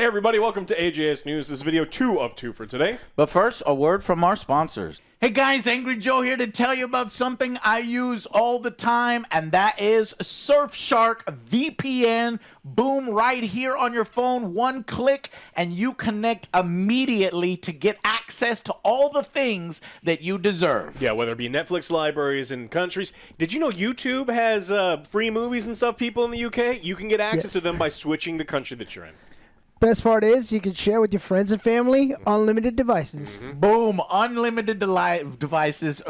Hey everybody, welcome to AJS News. This is video 2 of 2 for today. But first, a word from our sponsors. Hey guys, Angry Joe here to tell you about something I use all the time, and that is Surfshark VPN. Boom, right here on your phone, one click, and you connect immediately to get access to all the things that you deserve. Yeah, whether it be Netflix libraries in countries. Did you know YouTube has free movies and stuff, people in the UK? You can get access to them by switching the country that you're in. Best part is you can share with your friends and family, unlimited devices. Boom, unlimited devices,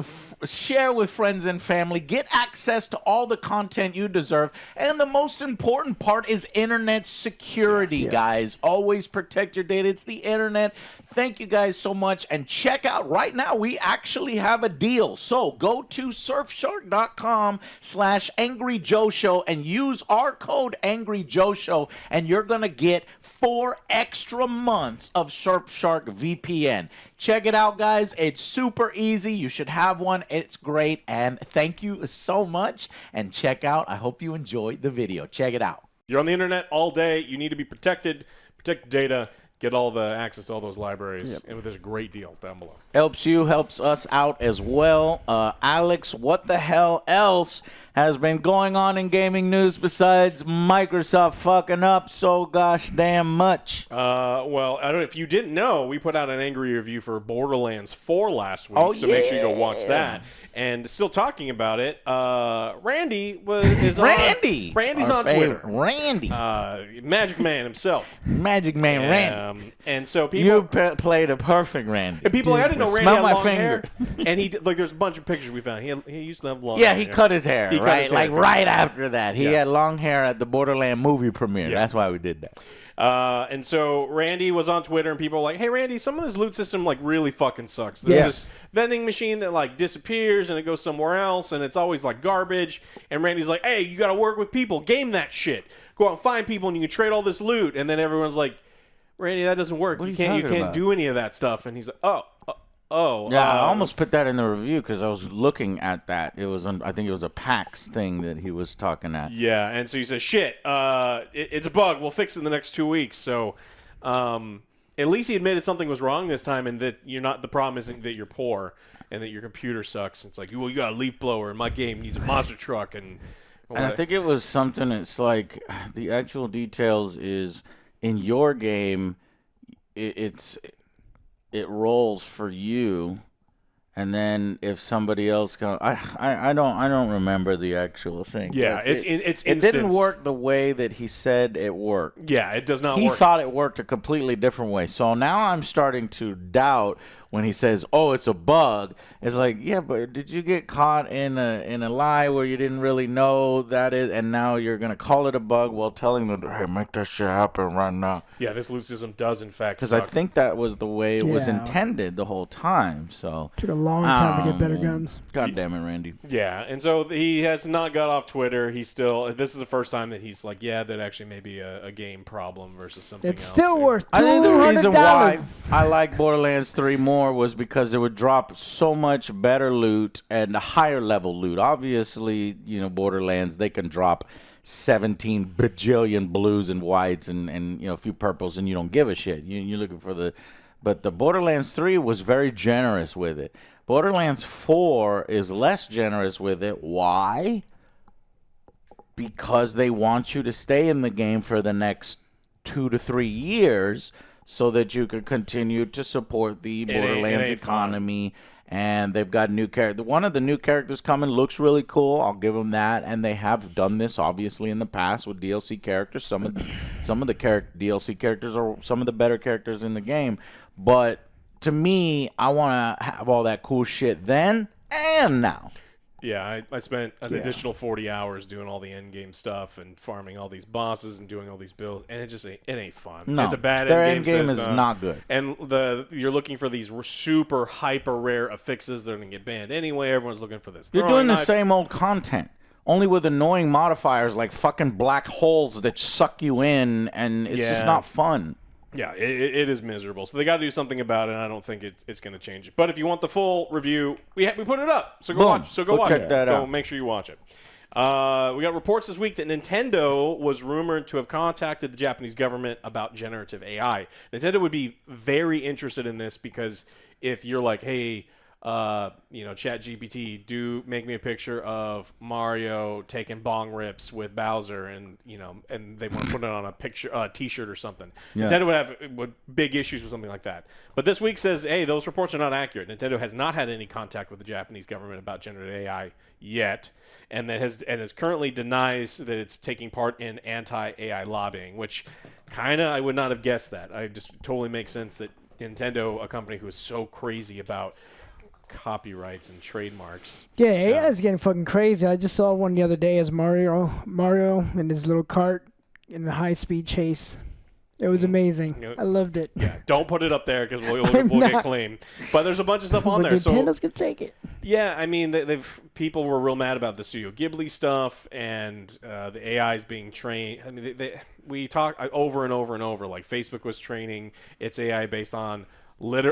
share with friends and family, get access to all the content you deserve, and the most important part is internet security, guys. Always protect your data. It's the internet. Thank you guys so much, and check out right now, we actually have a deal. So go to surfshark.com/AngryJoeShow and use our code AngryJoeShow, and you're going to get 4 extra months of Surfshark VPN. Check it out, guys. It's super easy. You should have one. It's great. And thank you so much. And check out. I hope you enjoyed the video. Check it out. You're on the internet all day. You need to be protected. Protect the data. Get all the access to all those libraries. And with this great deal down below. Helps you, helps us out as well. Alex, what the hell else has been going on in gaming news besides Microsoft fucking up so gosh damn much? Well, I don't know if you didn't know, we put out an angry review for Borderlands 4 last week, so make sure you go watch that. And still talking about it, Randy is Randy! Randy's on Twitter. Randy. Magic Man himself. Magic Man Randy. And so people... You played a perfect Randy. And people, I didn't know Randy Smell had my long finger. hair. And like, there's a bunch of pictures we found. He used to have long Yeah, hair. he cut his hair, cut right? his hair. Like right after that. He Yeah. had long hair at the Borderlands movie premiere. Yeah. That's why we did that. And so Randy was on Twitter, and people were like, "Hey, Randy, some of this loot system like really fucking sucks. There's this vending machine that like disappears and it goes somewhere else, and it's always like garbage." And Randy's like, "Hey, you got to work with people, game that shit. Go out and find people, and you can trade all this loot." And then everyone's like, "Randy, that doesn't work. You can't do any of that stuff." And he's like, "Oh, yeah." I almost put that in the review because I was looking at that. It was, I think it was a PAX thing that he was talking at. Yeah, and so he says, "Shit, it's a bug. We'll fix it in the next 2 weeks." So, at least he admitted something was wrong this time, and that you're not. The problem isn't that you're poor and that your computer sucks. It's like, well, you got a leaf blower, and my game needs a monster truck, and I think it was something. It's like the actual details is in your game. It rolls for you, and then if somebody else goes, I don't remember the actual thing. Yeah, it didn't work the way that he said it worked. Yeah, it does not work. He thought it worked a completely different way. So now I'm starting to doubt when he says, "Oh, it's a bug." It's like, yeah, but did you get caught in a lie where you didn't really know that is, and now you're gonna call it a bug while telling them, "Hey, make that shit happen right now." Yeah, this loot system does in fact because suck. I think that was the way it was intended the whole time. So took a long time to get better guns. God damn it, Randy. Yeah, and so he has not got off Twitter. He's still. This is the first time that he's like, yeah, that actually may be a game problem versus something It's else. still worth $200. I think the reason why I like Borderlands 3 more was because it would drop so much better loot and a higher level loot. Obviously, you know, Borderlands, they can drop 17 bajillion blues and whites and you know, a few purples, and you don't give a shit. You're looking for the... But the Borderlands 3 was very generous with it. Borderlands 4 is less generous with it. Why? Because they want you to stay in the game for the next 2 to 3 years so that you can continue to support the Borderlands economy. And they've got new character. One of the new characters coming looks really cool. I'll give them that. And they have done this obviously in the past with DLC characters. Some of the DLC characters are some of the better characters in the game. But to me, I want to have all that cool shit then and now. Yeah, I spent an additional 40 hours doing all the end game stuff and farming all these bosses and doing all these builds, and it ain't fun. No, it's a bad end game is not good. And you're looking for these super hyper rare affixes that are gonna get banned anyway. Everyone's looking for this. You're doing the same old content, only with annoying modifiers like fucking black holes that suck you in, and it's just not fun. Yeah, it is miserable. So they got to do something about it, and I don't think it's going to change it. But if you want the full review, we put it up. So go watch. So go watch it. Check that out. Make sure you watch it. We got reports this week that Nintendo was rumored to have contacted the Japanese government about generative AI. Nintendo would be very interested in this because if you're like, hey, ChatGPT, do make me a picture of Mario taking bong rips with Bowser, and they want to put it on a picture, T-shirt or something. Yeah. Nintendo would have big issues with something like that. But this week says, hey, those reports are not accurate. Nintendo has not had any contact with the Japanese government about generative AI yet, and is currently denies that it's taking part in anti-AI lobbying, which kind of I would not have guessed that. I just totally makes sense that Nintendo, a company who is so crazy about copyrights and trademarks. Yeah, AI is getting fucking crazy. I just saw one the other day as Mario in his little cart in a high-speed chase. It was amazing. I loved it. Yeah, don't put it up there because we'll get claimed. But there's a bunch of stuff on there. Nintendo's gonna take it. Yeah, I mean, people were real mad about the Studio Ghibli stuff and the AIs being trained. I mean, we talk over and over and over. Like Facebook was training its AI based on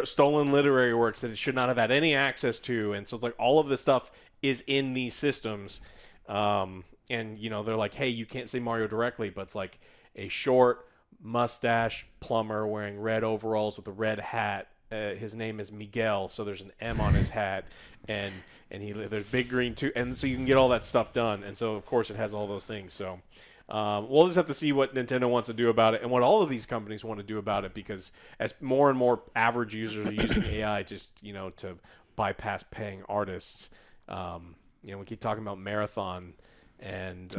stolen literary works that it should not have had any access to, and so it's like all of this stuff is in these systems. And they're like, hey, you can't say Mario directly, but it's like a short mustache plumber wearing red overalls with a red hat. His name is Miguel, so there's an M on his hat, and there's big green too, and so you can get all that stuff done. And so of course it has all those things. So we'll just have to see what Nintendo wants to do about it and what all of these companies want to do about it, because as more and more average users are using AI just to bypass paying artists, we keep talking about Marathon and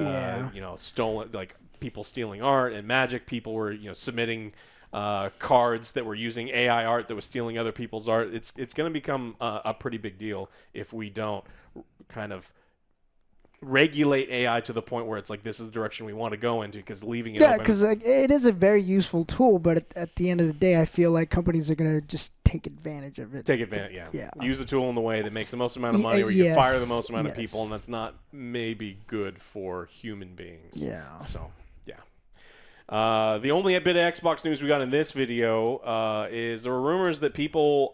stolen, like people stealing art, and Magic people were submitting cards that were using AI art that was stealing other people's art. It's going to become a pretty big deal if we don't kind of regulate AI to the point where it's like this is the direction we want to go into, because leaving it open. Because it is a very useful tool, but at the end of the day, I feel like companies are going to just take advantage of it. Yeah. Use the tool in the way that makes the most amount of money, where you can fire the most amount of people, and that's not maybe good for human beings. Yeah. So, yeah. The only bit of Xbox news we got in this video is there were rumors that people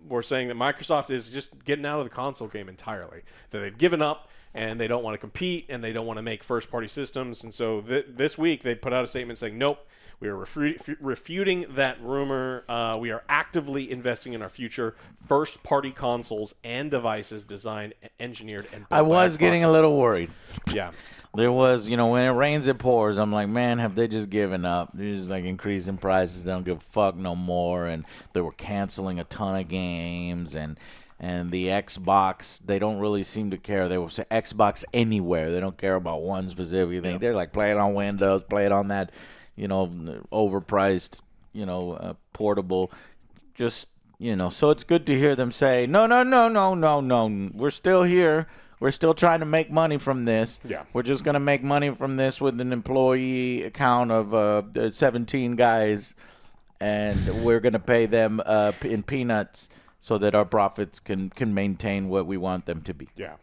were saying that Microsoft is just getting out of the console game entirely, that they've given up and they don't want to compete and they don't want to make first-party systems. And so this week they put out a statement saying, nope, we are refuting that rumor. We are actively investing in our future first-party consoles and devices designed, engineered, and built I was getting a little worried. Yeah. There was, when it rains, it pours. I'm like, man, have they just given up? They're just like increasing prices. They don't give a fuck no more. And they were canceling a ton of games. And the Xbox, they don't really seem to care. They will say Xbox anywhere. They don't care about one specific thing. Yep. They're like, play it on Windows, play it on that, overpriced, portable. Just, so it's good to hear them say, no. We're still here. We're still trying to make money from this. Yeah. We're just going to make money from this with an employee account of 17 guys, and we're going to pay them in peanuts so that our profits can maintain what we want them to be. Yeah.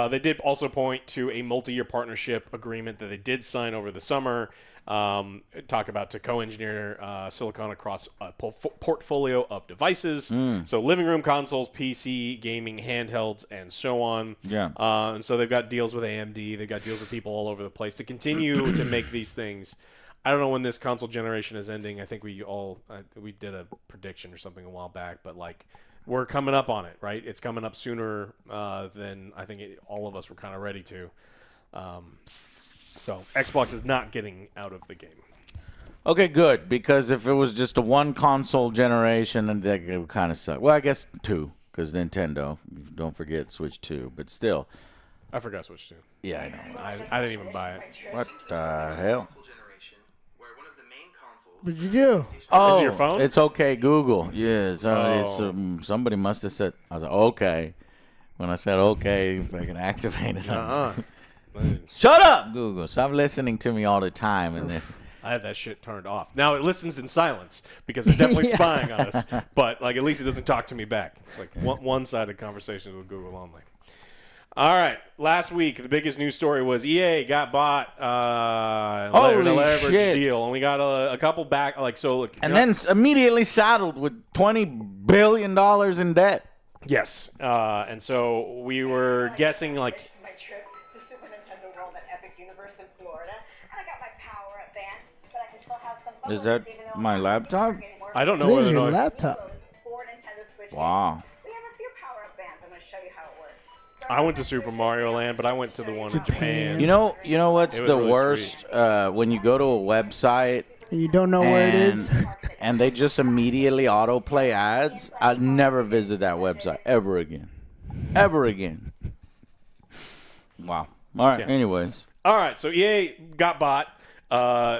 They did also point to a multi-year partnership agreement that they did sign over the summer. Talk about to co-engineer silicon across a portfolio of devices. So living room consoles, PC, gaming, handhelds, and so on. Yeah. And so they've got deals with AMD. They've got deals with people all over the place to continue to make these things. I don't know when this console generation is ending. I think we did a prediction or something a while back, but we're coming up on it, right? It's coming up sooner than I think all of us were kind of ready to. So Xbox is not getting out of the game. Okay, good, because if it was just a one console generation, then that would kind of suck. Well, I guess two, because Nintendo, don't forget Switch 2, but still. I forgot Switch 2. Yeah, I know. I didn't even buy it. What the hell? What did you do? Oh, is it your phone? It's okay, Google. Yeah, it's somebody must have said. I was like, okay. When I said okay, I can activate it. Shut up, Google. Stop listening to me all the time. And then I have that shit turned off. Now it listens in silence because it's definitely spying on us. But at least it doesn't talk to me back. It's like one-sided conversations with Google only. All right. Last week, the biggest news story was EA got bought in a leverage deal, and we got a couple back. Then immediately saddled with $20 billion in debt. Yes. And so we were guessing University of Florida, and I got my power up band, but I can still have some Is that my laptop? I don't know There's whether your or not. laptop. For Nintendo Switch Wow. games. We have a few power up bands. I'm going to show you how it works. So I went to Super Mario Land, but I went to the one in Japan. You know what's It was the really worst? When you go to a website You don't know where it is. and they just immediately autoplay ads. I'll never visit that website ever again. Ever again. Wow. All right. Yeah. Anyways, All right, so EA got bought.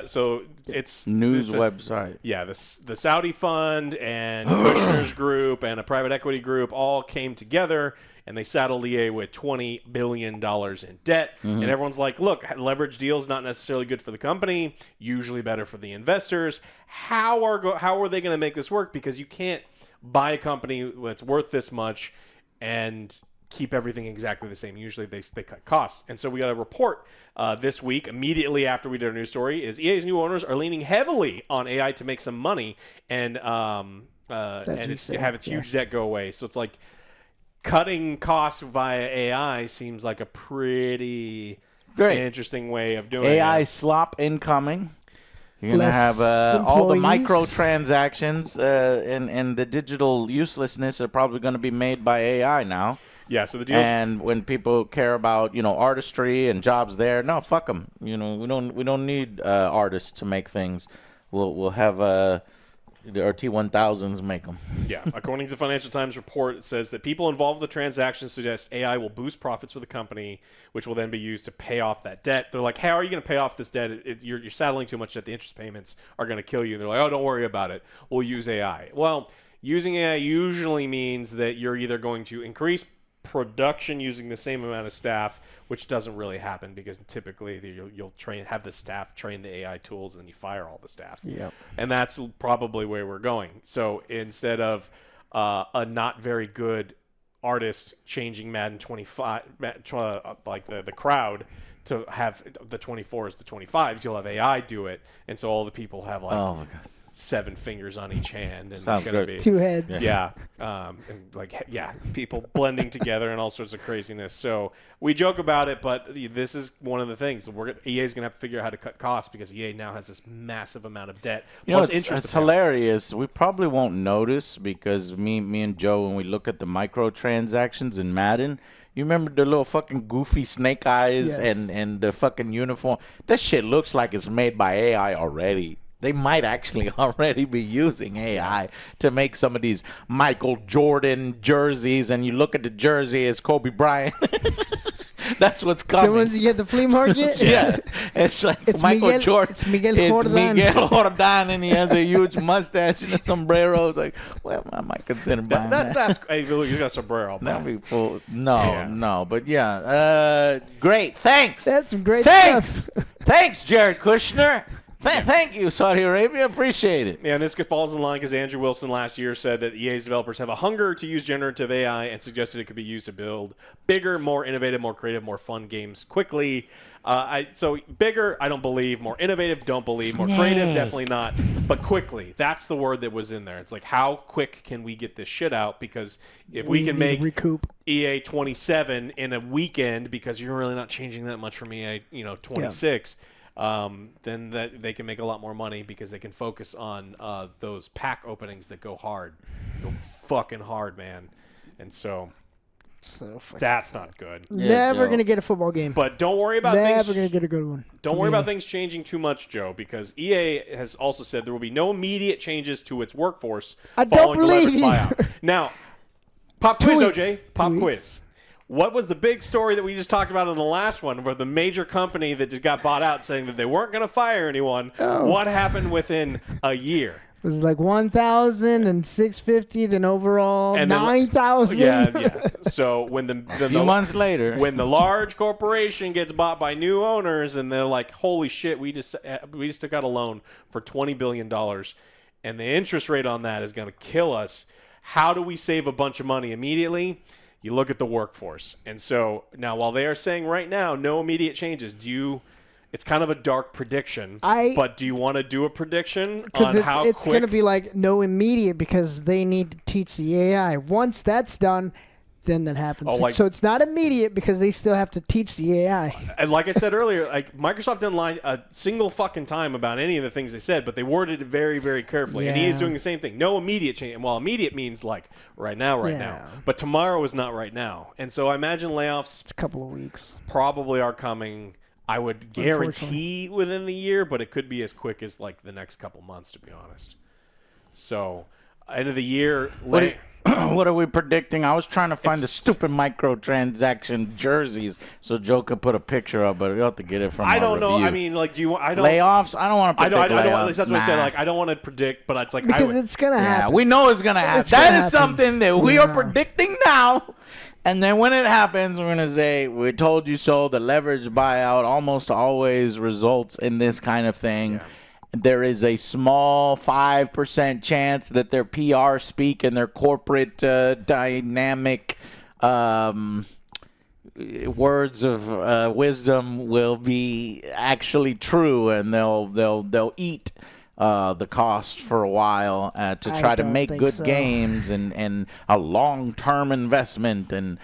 So it's news it's website. Yeah, the Saudi fund and Kushner's group and a private equity group all came together and they saddled EA with $20 billion in debt. And everyone's like, look, leverage deals not necessarily good for the company, usually better for the investors. How are they going to make this work? Because you can't buy a company that's worth this much and keep everything exactly the same. Usually they cut costs. And so we got a report this week, immediately after we did our news story, is EA's new owners are leaning heavily on AI to make some money and have its huge debt go away. So it's like cutting costs via AI seems like a pretty interesting way of doing AI it. slop incoming. You're going to Less have all the employees. microtransactions and the digital uselessness are probably going to be made by AI now. Yeah, so the deals. And when people care about, artistry and jobs there, no, fuck them. We don't need artists to make things. We'll have our T1000s make them. Yeah, according to the Financial Times report, it says that people involved in the transaction suggest AI will boost profits for the company, which will then be used to pay off that debt. They're like, how are you going to pay off this debt? You're saddling too much debt. The interest payments are going to kill you. And they're like, oh, don't worry about it. We'll use AI. Well, using AI usually means that you're either going to increase production using the same amount of staff, which doesn't really happen because typically you'll have the staff train the AI tools and then you fire all the staff. Yep. And that's probably where we're going. So instead of a not very good artist changing Madden 25, like the crowd, to have the 24s to 25s, you'll have AI do it. And so all the people have like Oh, my God. 7 fingers on each hand, and Sounds it's gonna good. be 2 heads. yeah, people blending together and all sorts of craziness. So we joke about it, but this is one of the things. EA's gonna have to figure out how to cut costs because EA now has this massive amount of debt plus interest. It's hilarious. We probably won't notice because me and Joe, when we look at the microtransactions in Madden, you remember the little fucking goofy snake eyes Yes. and the fucking uniform? That shit looks like it's made by AI already. They might actually already be using AI to make some of these Michael Jordan jerseys, and you look at the jersey, it's Kobe Bryant. That's what's The coming. ones you get at the flea market? Yeah, it's like It's Michael Miguel- Jordan. it's Miguel Jordan. Miguel Jordan, and he has a huge mustache and a sombrero. It's like, well, I might consider buying that. That's hey, look, you got a sombrero. That'd be cool. No, Yeah. no, but yeah, great. Thanks. That's some great Thanks. stuff. Thanks, Jared Kushner. Thank you, Saudi Arabia. Appreciate it. Yeah, and this falls in line because Andrew Wilson last year said that EA's developers have a hunger to use generative AI and suggested it could be used to build bigger, more innovative, more creative, more fun games quickly. So bigger, I don't believe. More innovative, don't believe. More creative, definitely not. But quickly, that's the word that was in there. It's like, how quick can we get this shit out? Because if we can need to make recoup. EA 27 in a weekend, because you're really not changing that much from EA, 26. Then they can make a lot more money because they can focus on those pack openings that go hard. Go fucking hard, man. And so that's not good. Never Joe. going to get a football game. But don't worry about Never things. going to get a good one. Don't worry about things changing too much, Joe, because EA has also said there will be no immediate changes to its workforce I don't following the leverage believe you. buyout. Now, pop quiz, Tweets. OJ. Pop Tweets. quiz. What was the big story that we just talked about in the last one where the major company that just got bought out saying that they weren't going to fire anyone? Oh. What happened within a year? It was like 1,000 and 650, then overall And then- 9,000. Yeah. So when A few months later. when the large corporation gets bought by new owners and they're like, holy shit, we just took out a loan for $20 billion and the interest rate on that is going to kill us. How do we save a bunch of money immediately? You look at the workforce. And so now while they are saying right now no immediate changes, it's kind of a dark prediction, but do you want to do a prediction on how it's quick? going to be like no immediate because they need to teach the AI. Once that's done, then that happens. Oh, So it's not immediate because they still have to teach the AI. And like I said earlier, like Microsoft didn't lie a single fucking time about any of the things they said, but they worded it very, very carefully. And EA is doing the same thing. No immediate change. And while immediate means like right now, but tomorrow is not right now. And so I imagine layoffs. It's a couple of weeks. Probably are coming. I would guarantee within the year, but it could be as quick as like the next couple months, to be honest. So end of the year. What are we predicting? I was trying to find the stupid microtransaction jerseys so Joe could put a picture up, but we have to get it from. I don't know. I mean, like, do you? I don't layoffs. I don't want to predict I don't. layoffs. That's what I said. Like, I don't want to predict, but it's like because it's gonna happen. Yeah, we know it's gonna happen. That is something that we are predicting now. And then when it happens, we're going to say, we told you so. The leverage buyout almost always results in this kind of thing. Yeah. There is a small 5% chance that their PR speak and their corporate dynamic words of wisdom will be actually true, and they'll eat the cost for a while to try to make good games and a long-term investment and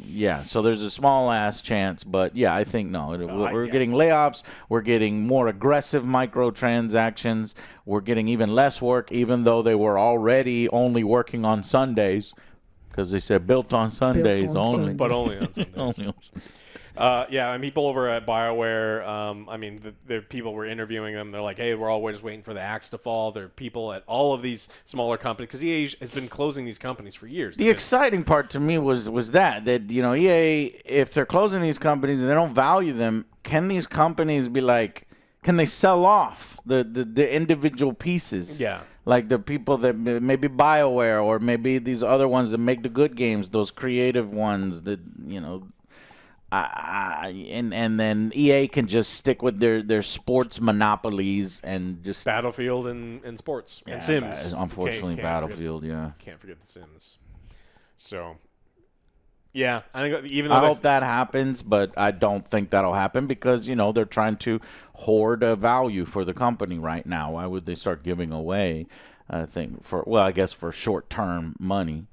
yeah, so there's a small ass chance, but yeah, I think we're getting layoffs, we're getting more aggressive microtransactions, we're getting even less work, even though they were already only working on Sundays because they said built on Sundays only. But only on Sundays. Yeah, and people over at BioWare, I mean, the people were interviewing them. They're like, hey, we're all just waiting for the axe to fall. There are people at all of these smaller companies, because EA has been closing these companies for years. The exciting part to me was that EA, if they're closing these companies and they don't value them, can these companies be like, can they sell off the individual pieces? Yeah. Like the people that maybe BioWare or maybe these other ones that make the good games, those creative ones that, and then EA can just stick with their sports monopolies and just Battlefield and sports and Sims. Unfortunately, Battlefield. Can't forget the Sims. So, yeah, I think even though I hope that happens, but I don't think that'll happen because they're trying to hoard a value for the company right now. Why would they start giving away? I guess for short-term money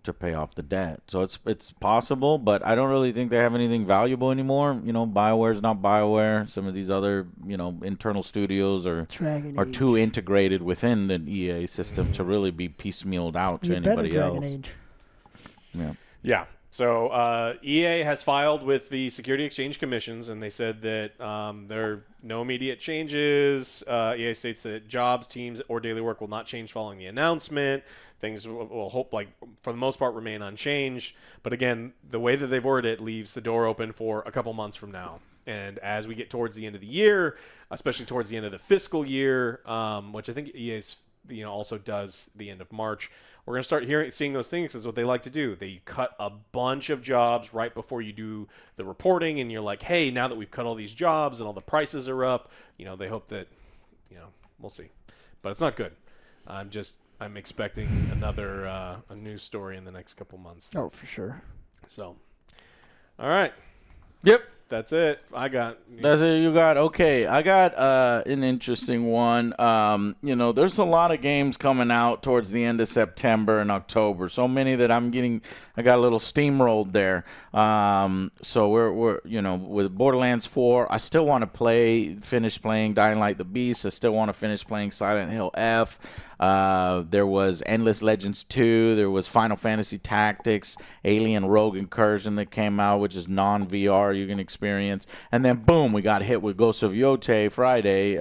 to pay off the debt. So it's possible, but I don't really think they have anything valuable anymore. BioWare's not BioWare. Some of these other, internal studios are too integrated within the EA system to really be piecemealed out to anybody else. Yeah. So EA has filed with the Security Exchange Commissions, and they said that there are no immediate changes. EA states that jobs, teams, or daily work will not change following the announcement. Things will hope, for the most part, remain unchanged. But again, the way that they've worded it leaves the door open for a couple months from now. And as we get towards the end of the year, especially towards the end of the fiscal year, which I think EA's also does the end of March, we're going to start seeing those things is what they like to do. They cut a bunch of jobs right before you do the reporting, and you're like, hey, now that we've cut all these jobs and all the prices are up, they hope that, we'll see. But it's not good. I'm expecting another a news story in the next couple months. Oh, for sure. So, all right. Yep. That's it. That's it. You got okay. I got an interesting one. There's a lot of games coming out towards the end of September and October. So many that I got a little steamrolled there. So we're with Borderlands 4. I still want to finish playing Dying Light: The Beast. I still want to finish playing Silent Hill F. There was Endless Legends 2. There was Final Fantasy Tactics, Alien Rogue Incursion that came out, which is non-VR you can experience. And then, boom, we got hit with Ghost of Yotei Friday,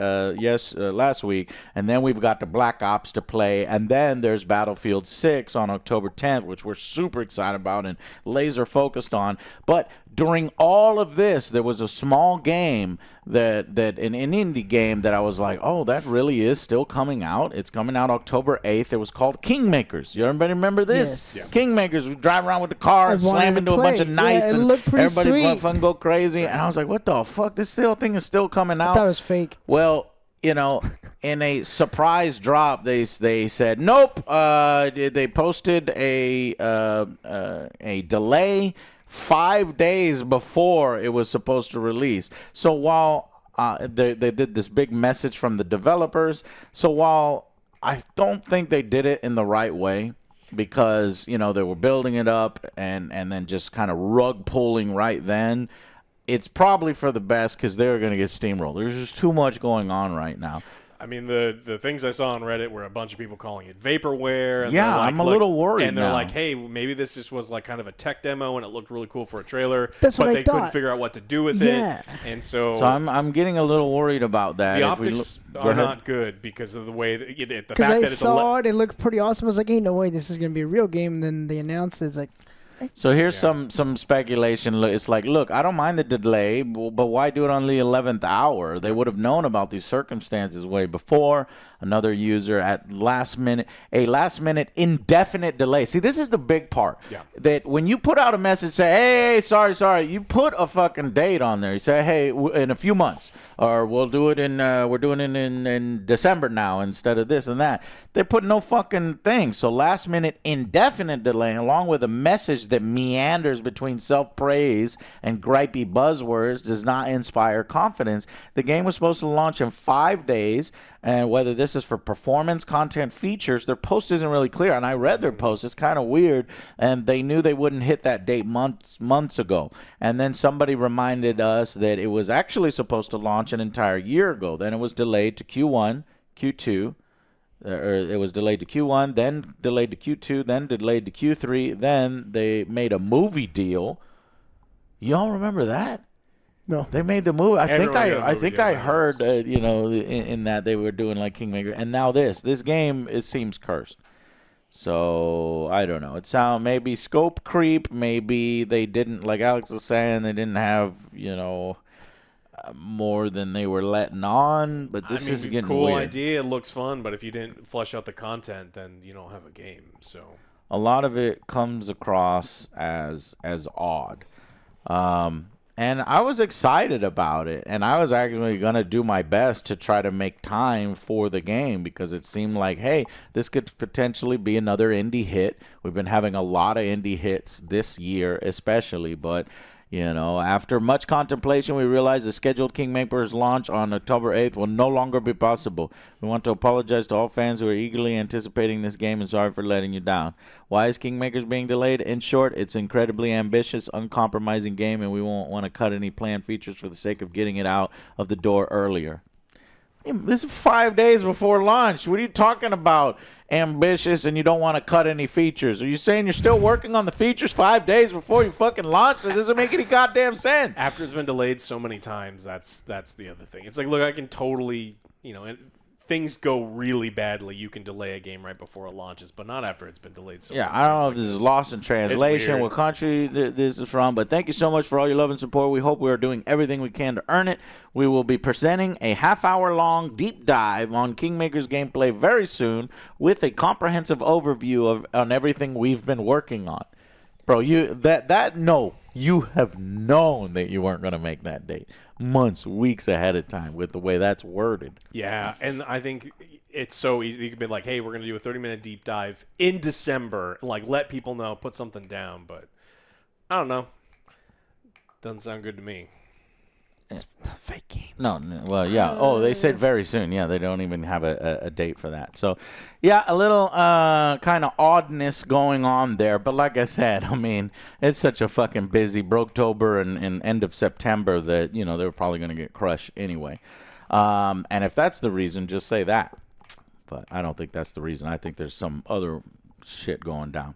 last week. And then we've got the Black Ops to play. And then there's Battlefield 6 on October 10th, which we're super excited about and laser focused on. But during all of this, there was a small game that an indie game that I was like, oh, that really is still coming out. It's coming out October 8th. It was called Kingmakers. You everybody remember this? Yes. Yeah. Kingmakers. We drive around with the car and slam into a bunch of knights, and everybody fun go crazy. And I was like, what the fuck? This thing is still coming out. I thought it was fake. Well, in a surprise drop, they said nope. They posted a delay 5 days before it was supposed to release. So while they did this big message from the developers, so while I don't think they did it in the right way, because, you know, they were building it up and then just kind of rug pulling right then. It's probably for the best because they're going to get steamrolled. There's just too much going on right now. I mean, the things I saw on Reddit were a bunch of people calling it vaporware. And yeah, I'm a little worried. And they're now. like, hey, maybe this just was like kind of a tech demo and it looked really cool for a trailer. That's what but I they thought. couldn't figure out what to do with it. And so I'm getting a little worried about that. The optics are not good because of the way that the fact that it's saw it looked pretty awesome. I was like, ain't no way this is gonna be a real game. And then they announced it's like. So here's some speculation. It's like, look, I don't mind the delay, but why do it on the 11th hour? They would have known about these circumstances way before. Another user at last minute indefinite delay. See, this is the big part. Yeah. That when you put out a message, say, hey, sorry, you put a fucking date on there. You say, hey, in a few months, or we'll do it we're doing it in December now instead of this and that. They put no fucking thing. So last minute indefinite delay, along with a message that meanders between self-praise and gripey buzzwords, does not inspire confidence. The game was supposed to launch in 5 days, and whether this is for performance, content, features, their post isn't really clear. And I read their post. It's kind of weird. And they knew they wouldn't hit that date months ago. And then somebody reminded us that it was actually supposed to launch an entire year ago. Then it was delayed to Q1, Q2. Or it was delayed to Q1, then delayed to Q2, then delayed to Q3. Then they made a movie deal. Y'all remember that? No, they made the movie. I think I heard, you know, in that they were doing like Kingmaker, and now this game, it seems cursed. So I don't know. It sound maybe scope creep. Maybe they didn't, like Alex was saying, they didn't have, you know, more than they were letting on. But this is getting cool weird. idea. It looks fun, but if you didn't flesh out the content, then you don't have a game. So a lot of it comes across as odd. And I was excited about it, and I was actually going to do my best to try to make time for the game because it seemed like, hey, this could potentially be another indie hit. We've been having a lot of indie hits this year especially, but, you know, after much contemplation, we realized the scheduled Kingmakers launch on October 8th will no longer be possible. We want to apologize to all fans who are eagerly anticipating this game and sorry for letting you down. Why is Kingmakers being delayed? In short, it's an incredibly ambitious, uncompromising game, and we won't want to cut any planned features for the sake of getting it out of the door earlier. This is 5 days before launch. What are you talking about? Ambitious and you don't want to cut any features. Are you saying you're still working on the features 5 days before you fucking launch? That doesn't make any goddamn sense. After it's been delayed so many times, that's the other thing. It's like, look, I can totally, you know, things go really badly. You can delay a game right before it launches, but not after it's been delayed so many times. I don't know if this is lost in translation, what country this is from, but thank you so much for all your love and support. We hope we are doing everything we can to earn it. We will be presenting a half-hour-long deep dive on Kingmakers gameplay very soon with a comprehensive overview on everything we've been working on. Bro, you have known that you weren't going to make that date months, weeks ahead of time with the way that's worded. Yeah, and I think it's so easy. You could be like, hey, we're going to do a 30-minute deep dive in December. Like, let people know, put something down. But I don't know. Doesn't sound good to me. It's a fake game. No, well, yeah. Oh, they said very soon. Yeah, they don't even have a date for that. So, yeah, a little kind of oddness going on there. But like I said, I mean, it's such a fucking busy Broketober and end of September that, you know, they were probably going to get crushed anyway. And if that's the reason, just say that. But I don't think that's the reason. I think there's some other shit going down.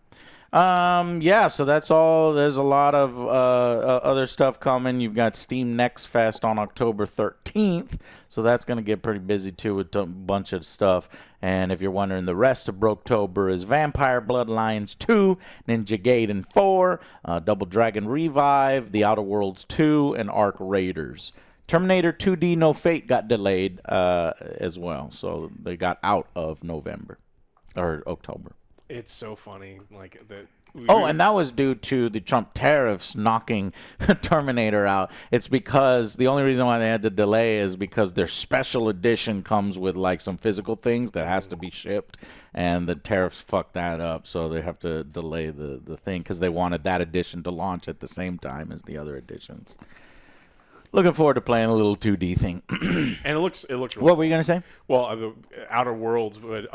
Yeah, so that's all. There's a lot of other stuff coming. You've got Steam Next Fest on October 13th, so that's going to get pretty busy too with a bunch of stuff. And if you're wondering, the rest of Broketober is Vampire Bloodlines 2, Ninja Gaiden 4, Double Dragon Revive, The Outer Worlds 2, and Ark Raiders. Terminator 2D No Fate got delayed as well, so they got out of November or October. It's so funny, like that. And that was due to the Trump tariffs knocking Terminator out. It's because the only reason why they had to delay is because their special edition comes with like some physical things that has to be shipped, and the tariffs fucked that up. So they have to delay the thing because they wanted that edition to launch at the same time as the other editions. Looking forward to playing a little 2D thing. And it looks. Really what were you gonna say? Well, the Outer Worlds, but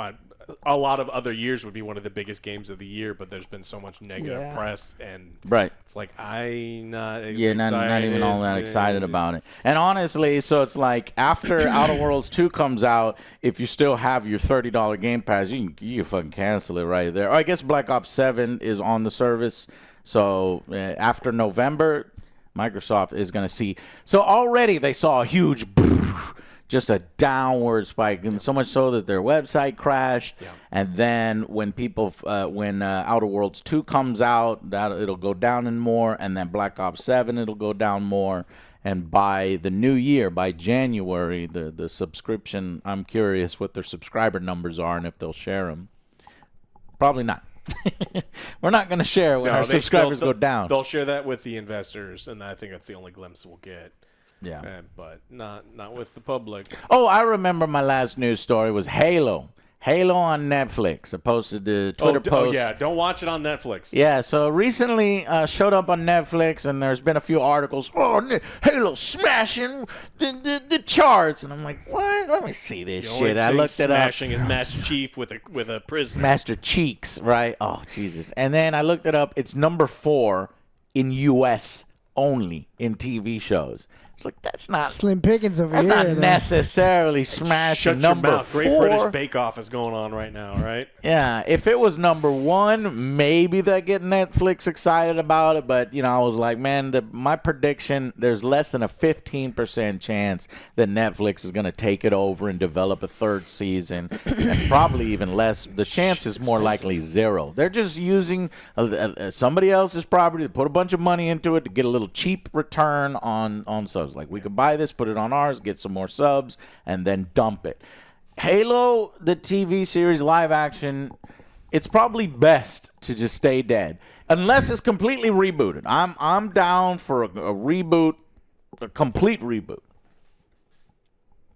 a lot of other years would be one of the biggest games of the year, but there's been so much negative press, and it's like I'm not excited. Not even all that excited about it. And honestly, so it's like after Outer Worlds 2 comes out, if you still have your $30 Game Pass, you can fucking cancel it right there. Or I guess Black Ops 7 is on the service, so after November, Microsoft is going to see. So already they saw a huge just a downward spike, and so much so that their website crashed. And then when Outer Worlds 2 comes out, it'll go down in more, and then Black Ops 7 it'll go down more. And by the new year, by January, the subscription, I'm curious what their subscriber numbers are and if they'll share them. Probably not. We're not going to share when our subscribers go down. They'll share that with the investors, and I think that's the only glimpse we'll get. Yeah, but not with the public. Oh, I remember my last news story was Halo. Halo on Netflix. I posted the Twitter post. Oh, yeah. Don't watch it on Netflix. Yeah, so recently showed up on Netflix, and there's been a few articles. Oh, Halo smashing the charts. And I'm like, what? Let me see this shit. I looked it up. Smashing is Master Chief with a prisoner. Master Cheeks, right? Oh, Jesus. And then I looked it up. It's number 4 in U.S. only in TV shows. Like, that's not slim pickings over here. That's not necessarily smashing. Number your mouth. 4. Great British Bake Off is going on right now, right? Yeah, if it was number 1, maybe they'd get Netflix excited about it. But I was like, man, my prediction: there's less than a 15% chance that Netflix is going to take it over and develop a 3rd season, and probably even less. The chance is more likely 0. They're just using somebody else's property to put a bunch of money into it to get a little cheap return on subs. Like, we could buy this, put it on ours, get some more subs, and then dump it. Halo, the TV series, live action, it's probably best to just stay dead. Unless it's completely rebooted. I'm down for a reboot, a complete reboot.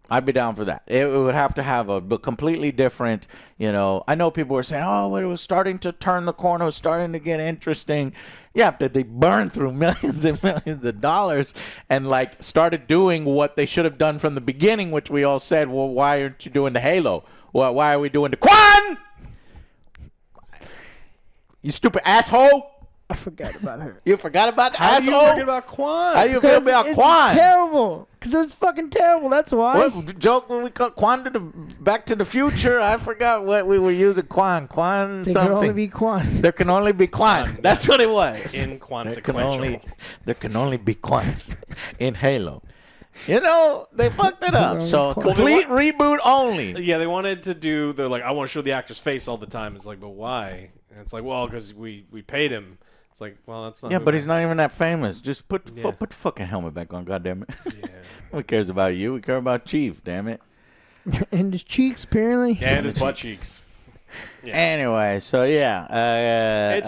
I'd be down for that. It would have to have a completely different, I know people were saying, oh, it was starting to turn the corner, it was starting to get interesting. Yeah, but they burned through millions and millions of dollars and, started doing what they should have done from the beginning, which we all said, well, why aren't you doing the Halo? Well, why are we doing the Quan? You stupid asshole. I forgot about her. You forgot about the How asshole? do you forget about Quan? How do you feel about Quan? It's terrible. Because it was fucking terrible. That's why. What joke when we called Quan to Back to the Future? I forgot what we were using. Quan something. There can only be Quan. There can only be Quan. That's what it was. Inconsequential. There can only be Quan in Halo. They fucked it up. So complete reboot only. Yeah, they wanted to do. They're like, I want to show the actor's face all the time. It's like, but why? And it's like, well, because we paid him. It's like, well, that's not. Yeah, but he's not even that famous. Just put the fucking helmet back on, goddammit. Yeah. Who cares about you? We care about Chief, damn it. And his cheeks, apparently. And his butt cheeks. Yeah. Anyway, so it's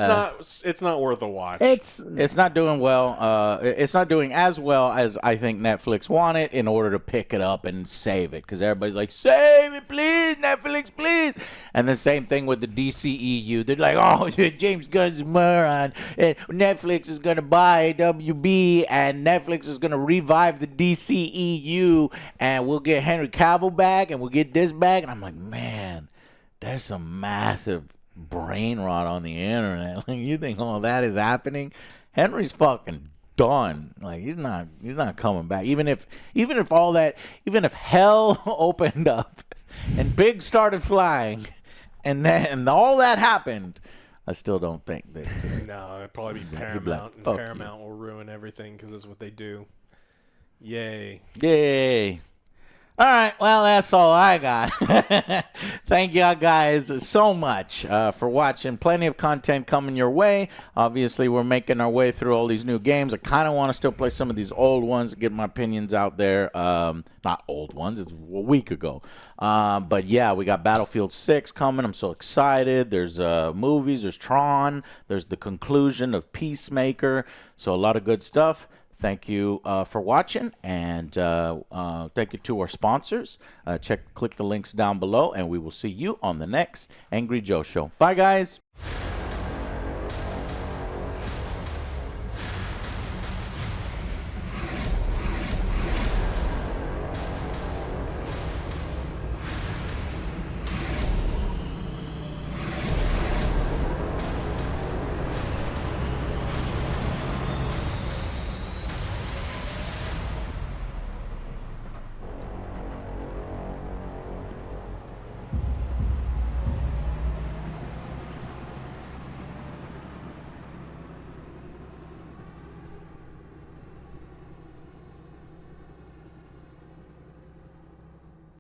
not worth a watch. It's not doing well. It's not doing as well as I think Netflix wanted in order to pick it up and save it, because everybody's like, save it, please, Netflix, please. And the same thing with the DCEU. They're like, oh, James Gunn's a moron. And Netflix is gonna buy WB, and Netflix is gonna revive the DCEU, and we'll get Henry Cavill back, and we'll get this back. And I'm like, man. There's some massive brain rot on the internet. Like, you think all that is happening? Henry's fucking done. Like, he's not coming back. Even if hell opened up and pigs started flying and all that happened, I still don't think that. No, it'd probably be Paramount. And Paramount will ruin everything because that's what they do. Yay. All right, well, that's all I got. Thank y'all guys so much for watching. Plenty of content coming your way. Obviously, we're making our way through all these new games. I kind of want to still play some of these old ones, get my opinions out there. Not old ones, it's a week ago. But yeah, we got Battlefield 6 coming. I'm so excited. There's movies, there's Tron, there's the conclusion of Peacemaker. So a lot of good stuff. Thank you for watching, and thank you to our sponsors. Click the links down below, and we will see you on the next Angry Joe Show. Bye, guys.